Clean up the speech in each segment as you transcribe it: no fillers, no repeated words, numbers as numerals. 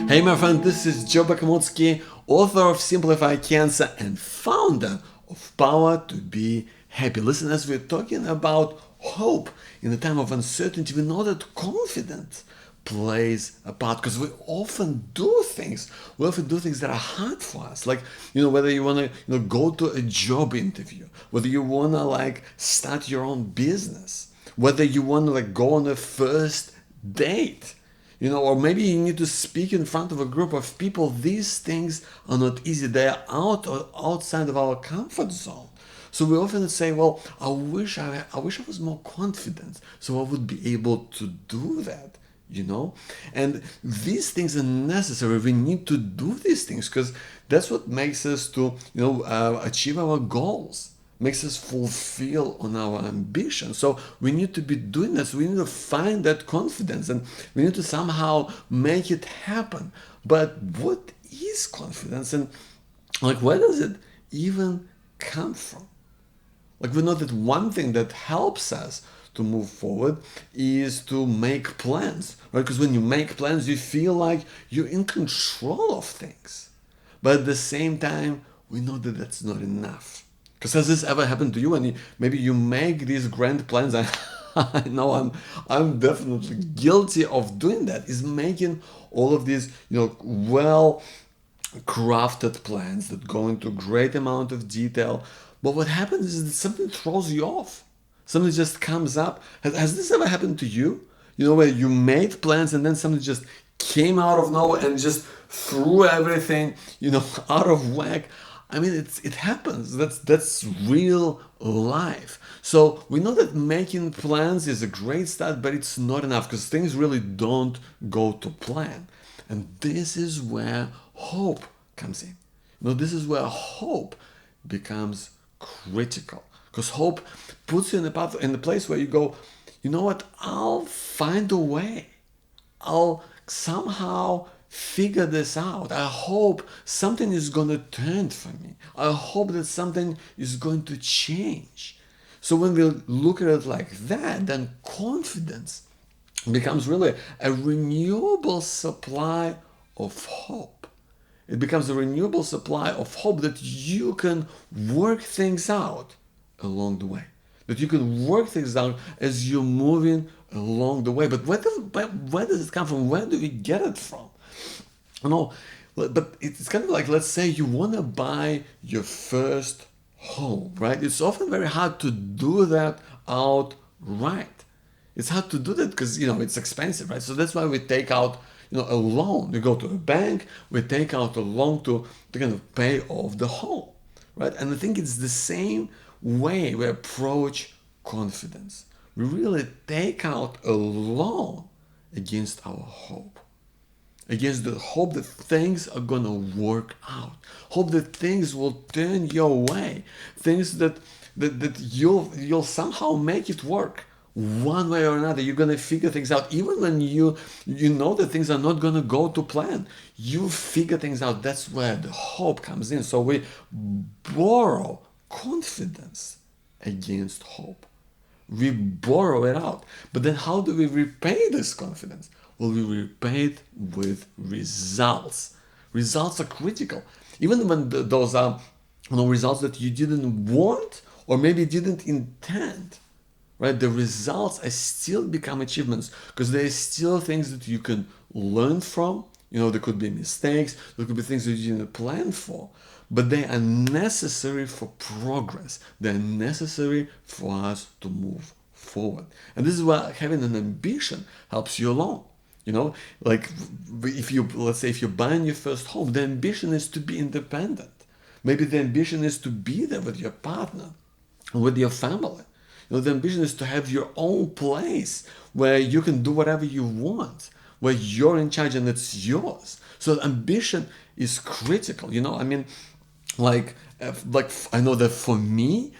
Hey my friend, this is Joe Bakhmoutski, author of Simplify Cancer and founder of Power to Be Happy. Listen, as we're talking about hope in a time of uncertainty, we know that confidence plays a part because we often do things. We often do things that are hard for us. Like, whether you want to, go to a job interview, whether you want to start your own business, whether you want to go on a first date. Or maybe you need to speak in front of a group of people. These things are not easy. They are outside of our comfort zone. So we often say, well, I wish I was more confident so I would be able to do that, And these things are necessary. We need to do these things because that's what makes us to, achieve our goals, makes us fulfill on our ambition. So we need to be doing this. We need to find that confidence and we need to somehow make it happen. But what is confidence and where does it even come from? We know that one thing that helps us to move forward is to make plans, right? Because when you make plans, you feel like you're in control of things. But at the same time, we know that that's not enough. Because has this ever happened to you? And maybe you make these grand plans. I know I'm definitely guilty of doing that. Is making all of these, well crafted plans that go into great amount of detail. But what happens is that something throws you off. Something just comes up. Has this ever happened to you? Where you made plans and then something just came out of nowhere and just threw everything, out of whack. I mean, it happens. That's real life. So we know that making plans is a great start, but it's not enough because things really don't go to plan. And this is where hope comes in. This is where hope becomes critical because hope puts you in the place where you go, you know what? I'll find a way. I'll somehow figure this out. I hope something is going to turn for me. I hope that something is going to change. So when we look at it like that, then confidence becomes really a renewable supply of hope. It becomes a renewable supply of hope that you can work things out along the way. That you can work things out as you're moving along the way. But where does it come from? Where do we get it from? But it's kind of like, let's say you want to buy your first home, right? It's often very hard to do that outright. It's hard to do that because, it's expensive, right? So that's why we take out, a loan. We go to a bank, we take out a loan to kind of pay off the home, right? And I think it's the same way we approach confidence. We really take out a loan against our hope. Against the hope that things are going to work out. Hope that things will turn your way. Things that you'll somehow make it work. One way or another, you're going to figure things out. Even when you know that things are not going to go to plan, you figure things out. That's where the hope comes in. So we borrow confidence against hope. We borrow it out. But then how do we repay this confidence? Well, we repay it with results. Results are critical. Even when those are results that you didn't want or maybe didn't intend, right? The results are still become achievements because there are still things that you can learn from. There could be mistakes, there could be things that you didn't plan for, but they are necessary for progress. They're necessary for us to move forward. And this is why having an ambition helps you along. If you're buying your first home, the ambition is to be independent. Maybe the ambition is to be there with your partner, with your family. The ambition is to have your own place where you can do whatever you want, where you're in charge and it's yours. So ambition is critical. I know that for me,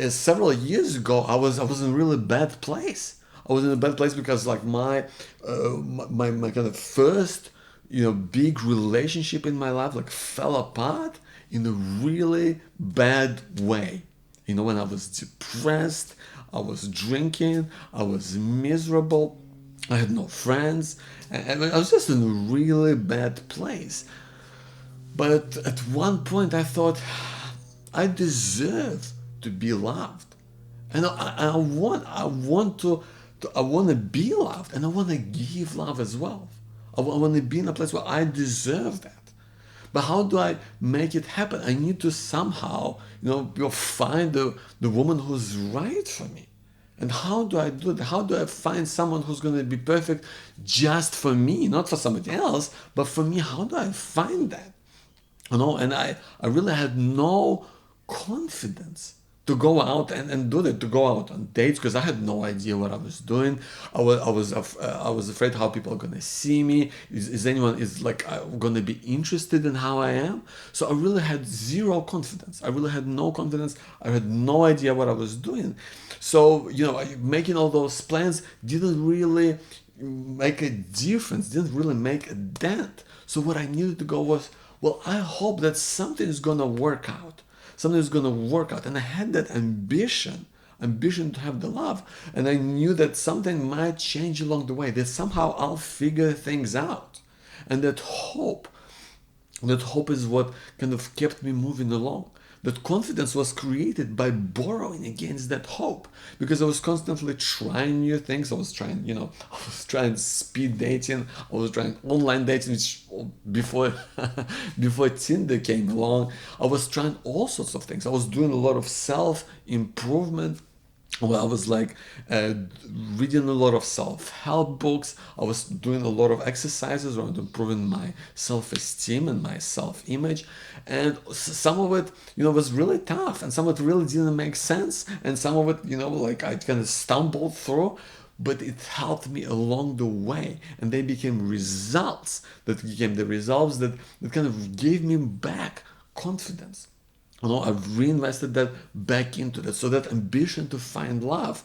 several years ago, I was in a really bad place. I was in a bad place because my kind of first big relationship in my life fell apart in a really bad way. When I was depressed, I was drinking, I was miserable, I had no friends, and I was just in a really bad place. But at one point, I thought I deserve to be loved, and I want to be loved, and I want to give love as well. I want to be in a place where I deserve that. But how do I make it happen? I need to somehow, find the woman who's right for me. And how do I do that? How do I find someone who's going to be perfect just for me, not for somebody else, but for me? How do I find that? And I really had no confidence to go out and do that, to go out on dates, because I had no idea what I was doing. I was afraid how people are gonna see me. Is anyone is like gonna be interested in how I am? So I really had zero confidence. I really had no confidence. I had no idea what I was doing. So making all those plans didn't really make a difference. Didn't really make a dent. So what I needed to go was, well, I hope that something is gonna work out. Something is gonna work out. And I had that ambition to have the love. And I knew that something might change along the way, that somehow I'll figure things out. And that hope is what kind of kept me moving along. That confidence was created by borrowing against that hope, because I was constantly trying new things. I was trying speed dating. I was trying online dating, which before before Tinder came along. I was trying all sorts of things. I was doing a lot of self improvement. Well, I was reading a lot of self-help books. I was doing a lot of exercises around improving my self-esteem and my self-image. And some of it, was really tough, and some of it really didn't make sense. And some of it, I kind of stumbled through, but it helped me along the way. And they became results that kind of gave me back confidence. I've reinvested that back into that. So that ambition to find love,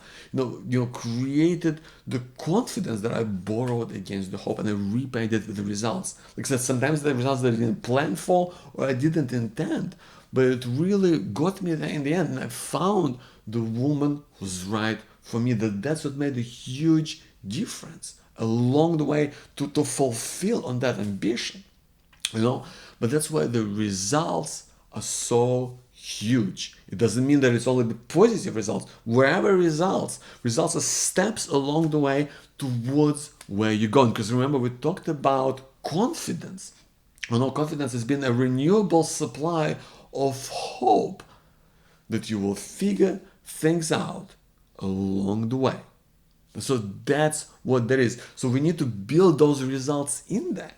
created the confidence that I borrowed against the hope, and I repaid it with the results. Like I said, sometimes the results that I didn't plan for or I didn't intend, but it really got me there in the end. And I found the woman who's right for me. That's what made a huge difference along the way to fulfill on that ambition. But that's why the results are so huge. It doesn't mean that it's only the positive results. Wherever results are steps along the way towards where you're going. Because remember, we talked about confidence. Confidence has been a renewable supply of hope that you will figure things out along the way. So that's what there is. So we need to build those results in there.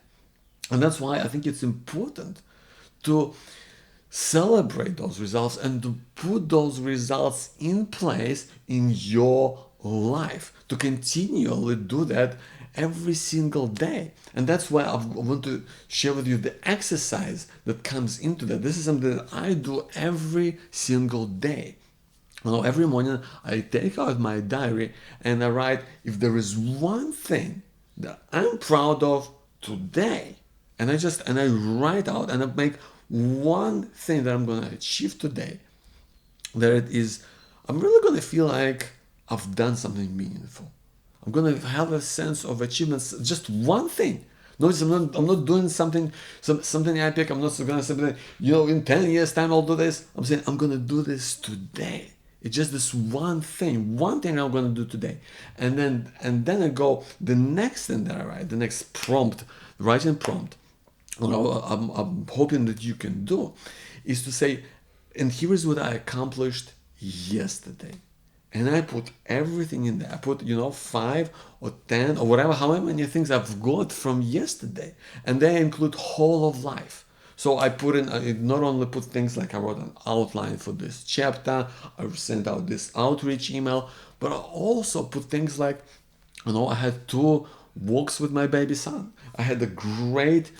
And that's why I think it's important to celebrate those results and to put those results in place in your life, to continually do that every single day. And that's why I want to share with you the exercise that comes into that. This is something that I do every single day. Every morning I take out my diary and I write, if there is one thing that I'm proud of today, and I write out and I make one thing that I'm going to achieve today, that it is, I'm really going to feel like I've done something meaningful. I'm going to have a sense of achievement, just one thing. Notice I'm not doing something epic. I'm not going to say, in 10 years time I'll do this. I'm saying I'm going to do this today. It's just this one thing I'm going to do today. And then I go, the next thing that I write, the next writing prompt, I'm hoping that you can do, is to say, and here is what I accomplished yesterday. And I put everything in there. I put, 5 or 10 or whatever, however many things I've got from yesterday. And they include whole of life. So I put in, I not only put things like I wrote an outline for this chapter, I sent out this outreach email, but I also put things like, I had 2 walks with my baby son. I had a great,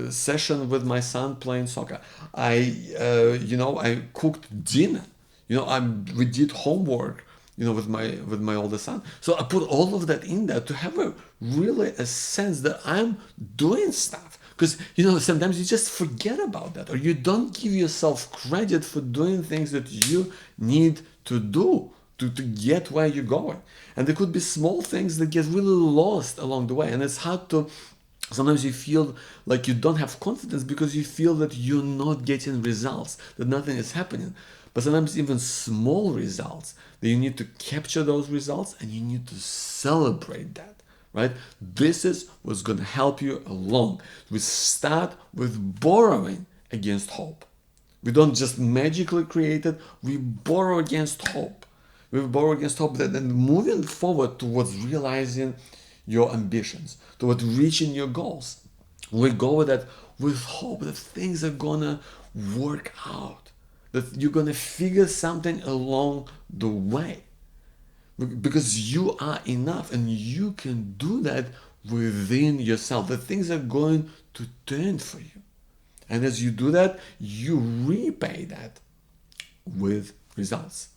session with my son playing soccer. I cooked dinner. We did homework, with my oldest son. So I put all of that in there to have a sense that I'm doing stuff. Because, sometimes you just forget about that, or you don't give yourself credit for doing things that you need to do to get where you're going. And there could be small things that get really lost along the way. And it's hard to, sometimes you feel like you don't have confidence because you feel that you're not getting results, that nothing is happening. But sometimes even small results, that you need to capture those results and you need to celebrate that, right? This is what's going to help you along. We start with borrowing against hope. We don't just magically create it, we borrow against hope. We borrow against hope that then moving forward towards realizing your ambitions, towards reaching your goals. We go with that with hope that things are gonna work out, that you're gonna figure something along the way. Because you are enough and you can do that within yourself, that things are going to turn for you. And as you do that, you repay that with results.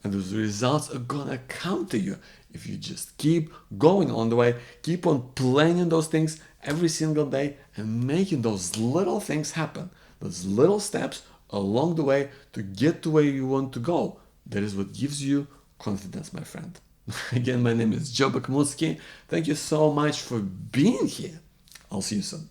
And those results are gonna come to you if you just keep going on the way, keep on planning those things every single day and making those little things happen, those little steps along the way to get to where you want to go. That is what gives you confidence, my friend. Again, my name is Bakhmoutski. Thank you so much for being here. I'll see you soon.